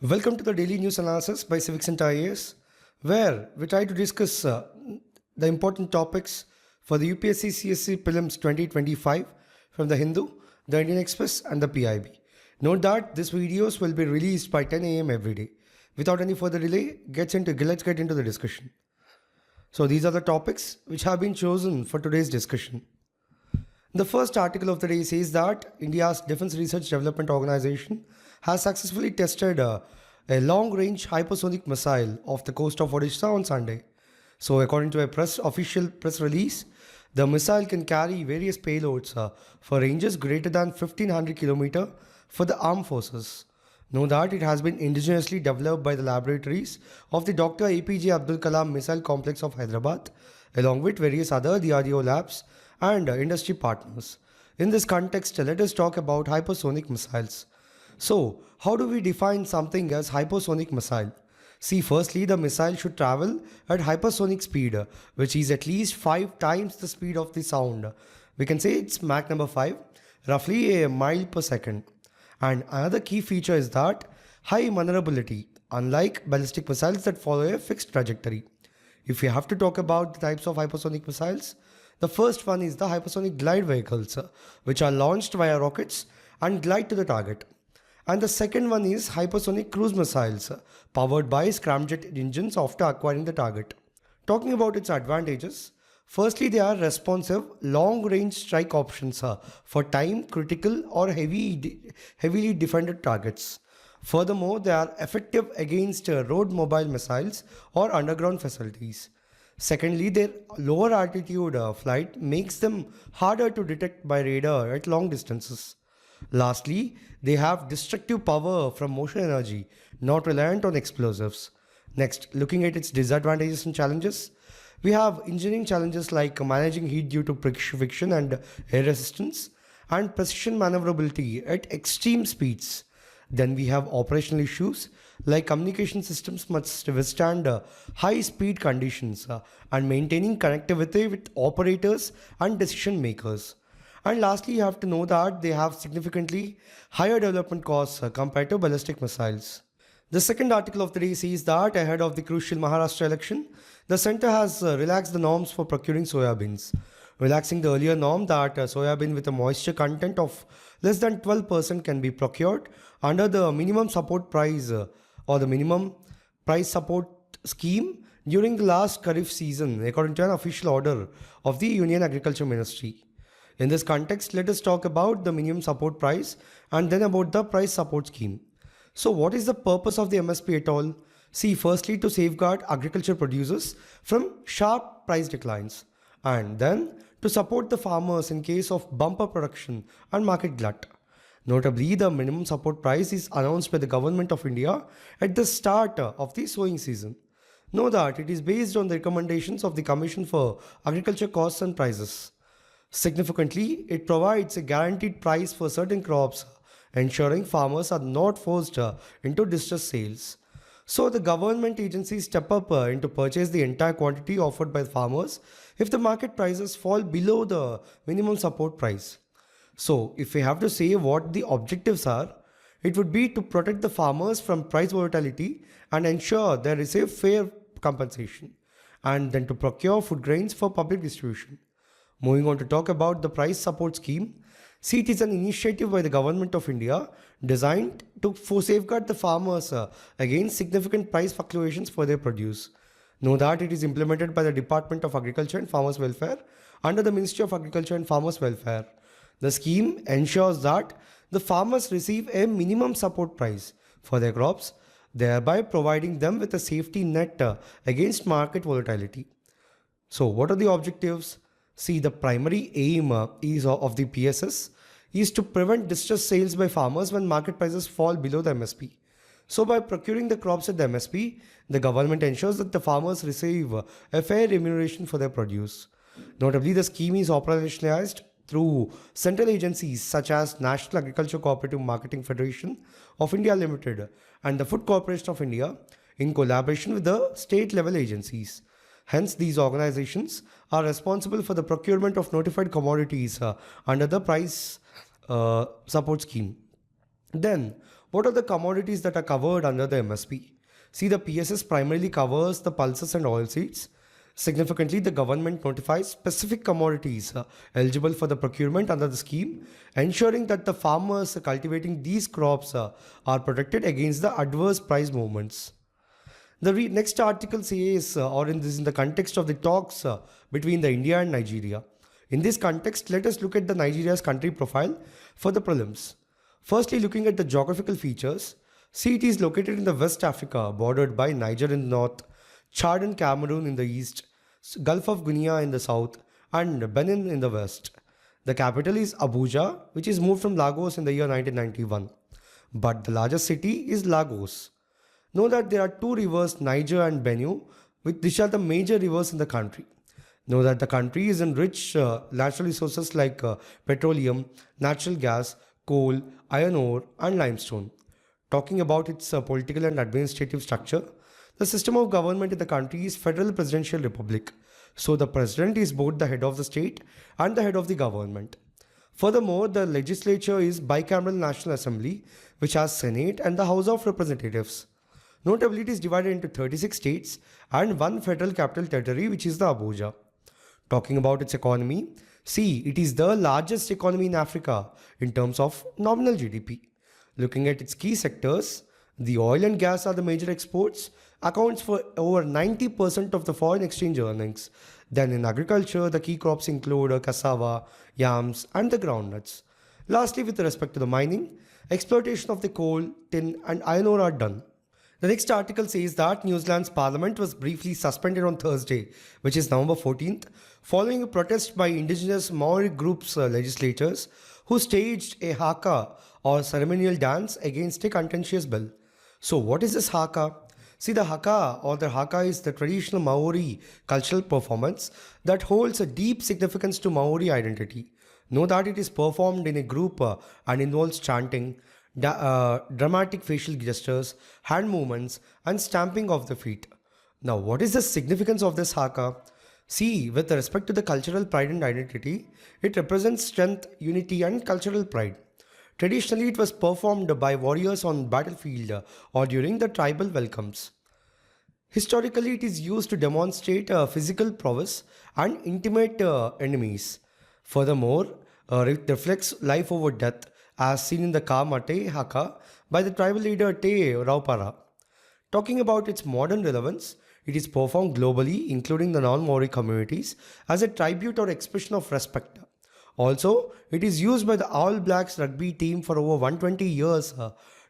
Welcome to the daily news analysis by CivicCentre IAS, where we try to discuss the important topics for the UPSC CSE Prelims 2025 from the Hindu, the Indian Express, and the PIB. Note that these videos will be released by 10 a.m. every day. Without any further delay, let's get into the discussion. So these are the topics which have been chosen for today's discussion. The first article of the day says that India's Defense Research Development Organization has successfully tested a long-range hypersonic missile off the coast of Odisha on Sunday. So according to a official press release, the missile can carry various payloads for ranges greater than 1500 km for the armed forces. Know that it has been indigenously developed by the laboratories of the Dr. APJ Abdul Kalam Missile Complex of Hyderabad, along with various other DRDO labs and industry partners. In this context, let us talk about hypersonic missiles. So, how do we define something as hypersonic missile? See, firstly, the missile should travel at hypersonic speed, which is at least 5 times the speed of the sound. We can say it's Mach number 5, roughly a mile per second. And another key feature is that high maneuverability, unlike ballistic missiles that follow a fixed trajectory. If we have to talk about the types of hypersonic missiles, the first one is the hypersonic glide vehicles, which are launched via rockets and glide to the target. And the second one is hypersonic cruise missiles, powered by scramjet engines after acquiring the target. Talking about its advantages, firstly, they are responsive, long-range strike options for time-critical or heavily defended targets. Furthermore, they are effective against road mobile missiles or underground facilities. Secondly, their lower altitude flight makes them harder to detect by radar at long distances. Lastly, they have destructive power from motion energy, not reliant on explosives. Next, looking at its disadvantages and challenges, we have engineering challenges like managing heat due to friction and air resistance, and precision maneuverability at extreme speeds. Then we have operational issues like communication systems must withstand high speed conditions and maintaining connectivity with operators and decision makers. And lastly, you have to know that they have significantly higher development costs compared to ballistic missiles. The second article of the day says that ahead of the crucial Maharashtra election, the centre has relaxed the norms for procuring soybeans, relaxing the earlier norm that soybean with a moisture content of less than 12% can be procured under the minimum support price or the minimum price support scheme during the last Kharif season, according to an official order of the Union Agriculture Ministry. In this context, let us talk about the minimum support price and then about the price support scheme. So what is the purpose of the MSP at all? See, firstly, to safeguard agriculture producers from sharp price declines, and then to support the farmers in case of bumper production and market glut. Notably, the minimum support price is announced by the Government of India at the start of the sowing season. Know that it is based on the recommendations of the Commission for Agriculture Costs and Prices. Significantly, it provides a guaranteed price for certain crops, ensuring farmers are not forced into distressed sales. So the government agencies step up into purchase the entire quantity offered by farmers if the market prices fall below the minimum support price. So if we have to say what the objectives are, it would be to protect the farmers from price volatility and ensure they receive fair compensation, and then to procure food grains for public distribution. Moving on to talk about the price support scheme, see, it is an initiative by the Government of India designed to safeguard the farmers against significant price fluctuations for their produce. Know that it is implemented by the Department of Agriculture and Farmers Welfare under the Ministry of Agriculture and Farmers Welfare. The scheme ensures that the farmers receive a minimum support price for their crops, thereby providing them with a safety net against market volatility. So what are the objectives? See, the primary aim of the PSS is to prevent distressed sales by farmers when market prices fall below the MSP. So by procuring the crops at the MSP, the government ensures that the farmers receive a fair remuneration for their produce. Notably, the scheme is operationalized through central agencies such as National Agriculture Cooperative Marketing Federation of India Limited and the Food Corporation of India in collaboration with the state level agencies. Hence, these organizations are responsible for the procurement of notified commodities under the price support scheme. Then, What are the commodities that are covered under the MSP? See, the PSS primarily covers the pulses and oilseeds. Significantly, the government notifies specific commodities eligible for the procurement under the scheme, ensuring that the farmers cultivating these crops are protected against the adverse price movements. The next article says, in the context of the talks between the India and Nigeria. In this context, let us look at the Nigeria's country profile for the prelims. Firstly, looking at the geographical features, see it is located in the West Africa, bordered by Niger in the north, Chad and Cameroon in the east, Gulf of Guinea in the south, and Benin in the west. The capital is Abuja, which is moved from Lagos in the year 1991. But the largest city is Lagos. Know that there are two rivers, Niger and Benue, which are the major rivers in the country. Know that the country is in rich natural resources like petroleum, natural gas, coal, iron ore, and limestone. Talking about its political and administrative structure, the system of government in the country is Federal Presidential Republic. So the president is both the head of the state and the head of the government. Furthermore, the legislature is bicameral National Assembly, which has Senate and the House of Representatives. Notably, it is divided into 36 states and one federal capital territory, which is the Abuja. Talking about its economy, see, it is the largest economy in Africa in terms of nominal GDP. Looking at its key sectors, the oil and gas are the major exports, accounts for over 90% of the foreign exchange earnings. Then in agriculture, the key crops include cassava, yams, and the groundnuts. Lastly, with respect to the mining, exploitation of the coal, tin, and iron ore are done. The next article says that New Zealand's parliament was briefly suspended on Thursday, which is November 14th, following a protest by indigenous Maori groups' legislators who staged a Haka or ceremonial dance against a contentious bill. So what is this Haka? See, the Haka is the traditional Maori cultural performance that holds a deep significance to Maori identity. Know that it is performed in a group and involves chanting, dramatic facial gestures, hand movements, and stamping of the feet. Now, what is the significance of this Haka? See, with respect to the cultural pride and identity, it represents strength, unity, and cultural pride. Traditionally, it was performed by warriors on battlefield or during the tribal welcomes. Historically, it is used to demonstrate physical prowess and intimidate enemies. Furthermore, it reflects life over death, as seen in the Ka Mate Haka by the tribal leader Te Raupara. Talking about its modern relevance, it is performed globally, including the non-Maori communities, as a tribute or expression of respect. Also, it is used by the All Blacks rugby team for over 120 years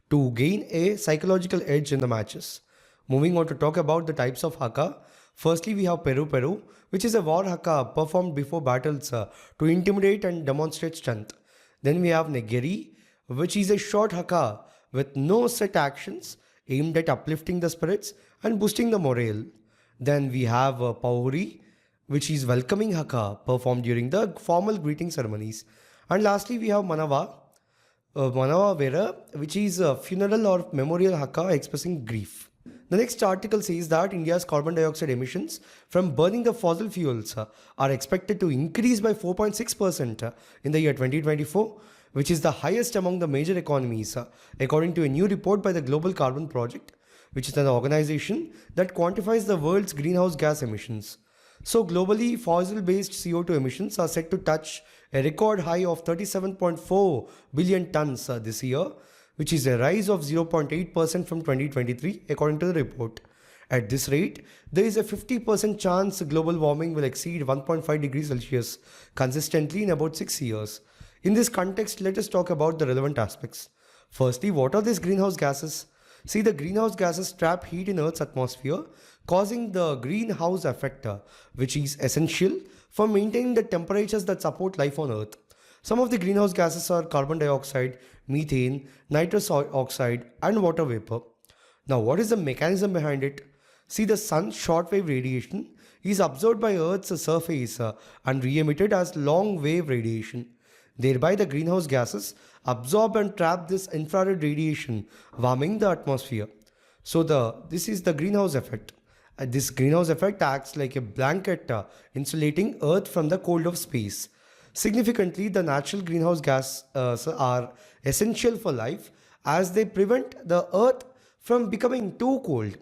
to gain a psychological edge in the matches. Moving on to talk about the types of Haka. Firstly, we have Peru Peru, which is a war Haka performed before battles to intimidate and demonstrate strength. Then we have Negeri, which is a short Haka with no set actions aimed at uplifting the spirits and boosting the morale. Then we have Pauri, which is welcoming Haka performed during the formal greeting ceremonies. And lastly, we have Manawa Vera, which is a funeral or memorial Haka expressing grief. The next article says that India's carbon dioxide emissions from burning the fossil fuels are expected to increase by 4.6% in the year 2024, which is the highest among the major economies, according to a new report by the Global Carbon Project, which is an organization that quantifies the world's greenhouse gas emissions. So globally, fossil-based CO2 emissions are set to touch a record high of 37.4 billion tons this year, which is a rise of 0.8% from 2023, according to the report. At this rate, there is a 50% chance global warming will exceed 1.5 degrees Celsius consistently in about 6 years. In this context, let us talk about the relevant aspects. Firstly, what are these greenhouse gases? See, the greenhouse gases trap heat in Earth's atmosphere, causing the greenhouse effect, which is essential for maintaining the temperatures that support life on Earth. Some of the greenhouse gases are carbon dioxide, methane, nitrous oxide, and water vapor. Now, what is the mechanism behind it? See, the sun's shortwave radiation is absorbed by Earth's surface and re-emitted as long-wave radiation. Thereby, the greenhouse gases absorb and trap this infrared radiation, warming the atmosphere. So, this is the greenhouse effect. This greenhouse effect acts like a blanket insulating Earth from the cold of space. Significantly, the natural greenhouse gases are essential for life as they prevent the earth from becoming too cold.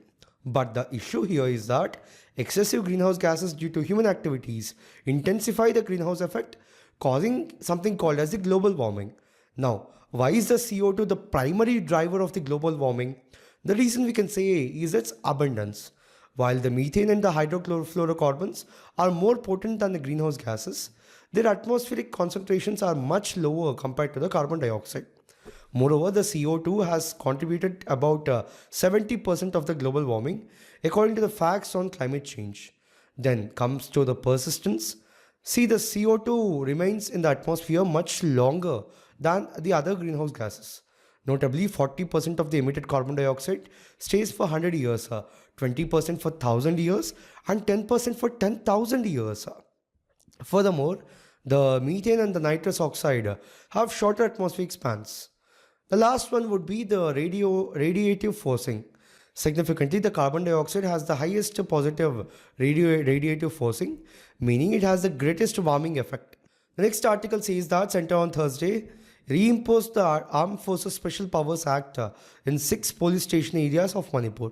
But the issue here is that excessive greenhouse gases due to human activities intensify the greenhouse effect, causing something called as the global warming. Now, why is the CO2 the primary driver of the global warming? The reason we can say is its abundance. While the methane and the hydrofluorocarbons are more potent than the greenhouse gases, their atmospheric concentrations are much lower compared to the carbon dioxide. Moreover, the CO2 has contributed about 70% of the global warming according to the facts on climate change. Then comes to the persistence. See, the CO2 remains in the atmosphere much longer than the other greenhouse gases. Notably, 40% of the emitted carbon dioxide stays for 100 years, 20% for 1000 years, and 10% for 10,000 years. Furthermore, the methane and the nitrous oxide have shorter atmospheric spans. The last one would be the radiative forcing. Significantly, the carbon dioxide has the highest positive radiative forcing, meaning it has the greatest warming effect. The next article says that Centre on Thursday reimposed the Armed Forces Special Powers Act in 6 police station areas of Manipur.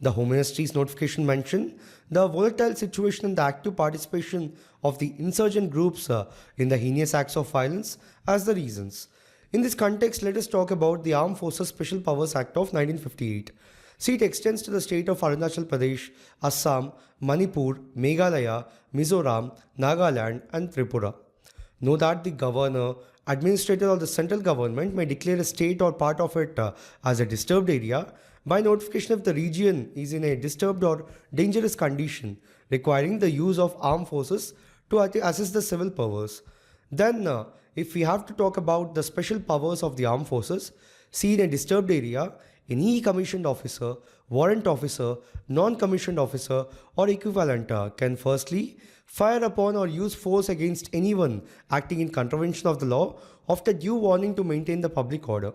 The Home Ministry's notification mentioned the volatile situation and the active participation of the insurgent groups in the heinous acts of violence as the reasons. In this context, let us talk about the Armed Forces Special Powers Act of 1958. See, it extends to the state of Arunachal Pradesh, Assam, Manipur, Meghalaya, Mizoram, Nagaland, and Tripura. Know that the governor, administrator of the central government may declare a state or part of it as a disturbed area by notification if the region is in a disturbed or dangerous condition, requiring the use of armed forces to assist the civil powers. Then, if we have to talk about the special powers of the armed forces, see, in a disturbed area, any commissioned officer, warrant officer, non-commissioned officer, or equivalent can firstly fire upon or use force against anyone acting in contravention of the law after due warning to maintain the public order.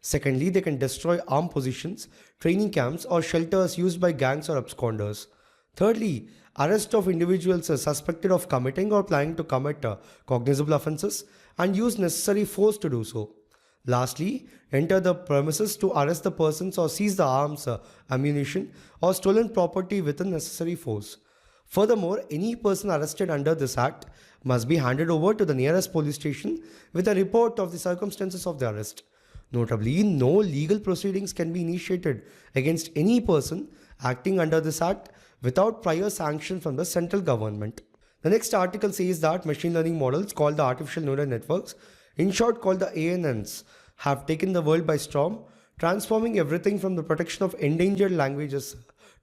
Secondly, they can destroy armed positions, training camps, or shelters used by gangs or absconders. Thirdly, arrest of individuals suspected of committing or planning to commit cognizable offences and use necessary force to do so. Lastly, enter the premises to arrest the persons or seize the arms, ammunition, or stolen property with the necessary force. Furthermore, any person arrested under this act must be handed over to the nearest police station with a report of the circumstances of the arrest. Notably, no legal proceedings can be initiated against any person acting under this act without prior sanction from the central government. The next article says that machine learning models called the artificial neural networks, in short called the ANNs, have taken the world by storm, transforming everything from the protection of endangered languages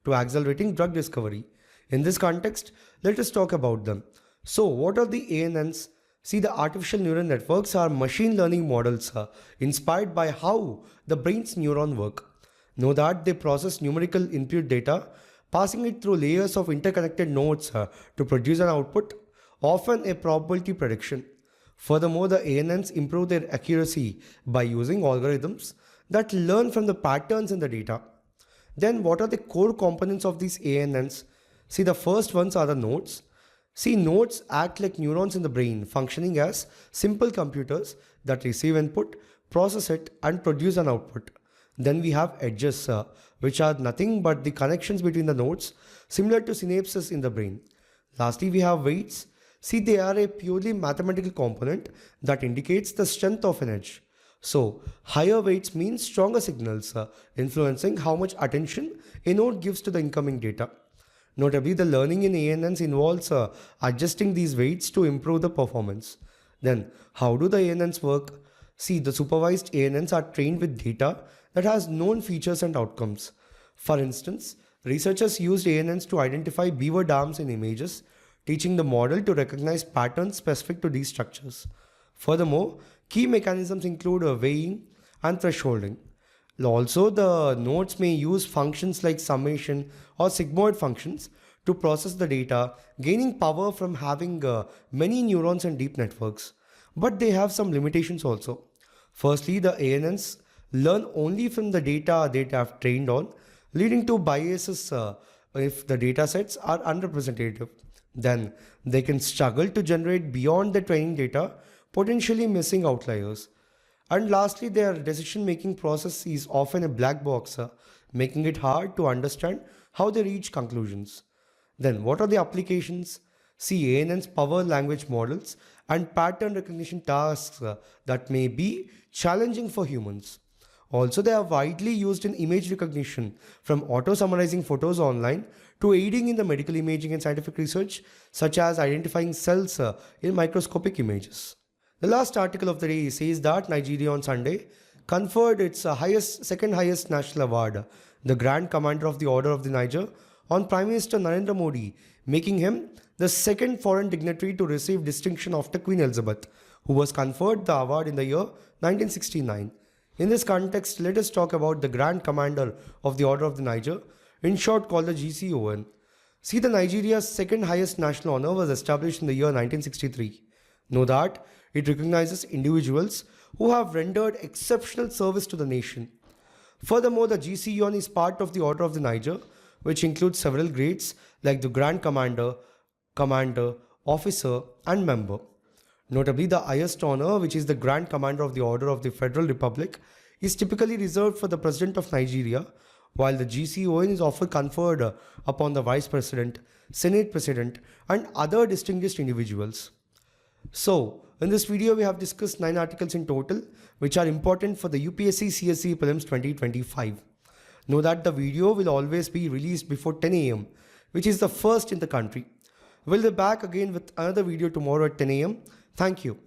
to accelerating drug discovery. In this context, let us talk about them. So, what are the ANNs? See, the artificial neural networks are machine learning models inspired by how the brain's neurons work. Know that they process numerical input data, passing it through layers of interconnected nodes to produce an output, often a probability prediction. Furthermore, the ANNs improve their accuracy by using algorithms that learn from the patterns in the data. Then, what are the core components of these ANNs? See, the first ones are the nodes. See, nodes act like neurons in the brain, functioning as simple computers that receive input, process it, and produce an output. Then we have edges, which are nothing but the connections between the nodes, similar to synapses in the brain. Lastly, we have weights. See, they are a purely mathematical component that indicates the strength of an edge. So, higher weights mean stronger signals, influencing how much attention a node gives to the incoming data. Notably, the learning in ANNs involves adjusting these weights to improve the performance. Then, how do the ANNs work? See, the supervised ANNs are trained with data that has known features and outcomes. For instance, researchers used ANNs to identify beaver dams in images, teaching the model to recognize patterns specific to these structures. Furthermore, key mechanisms include weighing and thresholding. Also, the nodes may use functions like summation or sigmoid functions to process the data, gaining power from having many neurons and deep networks. But they have some limitations also. Firstly, the ANNs learn only from the data they have trained on, leading to biases if the data sets are unrepresentative. Then they can struggle to generate beyond the training data, potentially missing outliers. And lastly, their decision-making process is often a black box, making it hard to understand how they reach conclusions. Then, what are the applications? See, ANN's power language models and pattern recognition tasks that may be challenging for humans. Also, they are widely used in image recognition, from auto-summarizing photos online to aiding in the medical imaging and scientific research, such as identifying cells in microscopic images. The last article of the day says that Nigeria on Sunday conferred its second highest national award, the Grand Commander of the Order of the Niger, on Prime Minister Narendra Modi, making him the second foreign dignitary to receive distinction after Queen Elizabeth, who was conferred the award in the year 1969. In this context, let us talk about the Grand Commander of the Order of the Niger, in short called the GCON. See, the Nigeria's second highest national honor was established in the year 1963. Know that it recognizes individuals who have rendered exceptional service to the nation. Furthermore, the GCON is part of the Order of the Niger, which includes several grades like the Grand Commander, Commander, Officer, and Member. Notably, the highest honor, which is the Grand Commander of the Order of the Federal Republic, is typically reserved for the President of Nigeria, while the GCON is often conferred upon the Vice President, Senate President, and other distinguished individuals. So, in this video, we have discussed 9 articles in total, which are important for the UPSC CSE Prelims 2025. Know that the video will always be released before 10 AM, which is the first in the country. We'll be back again with another video tomorrow at 10 AM. Thank you.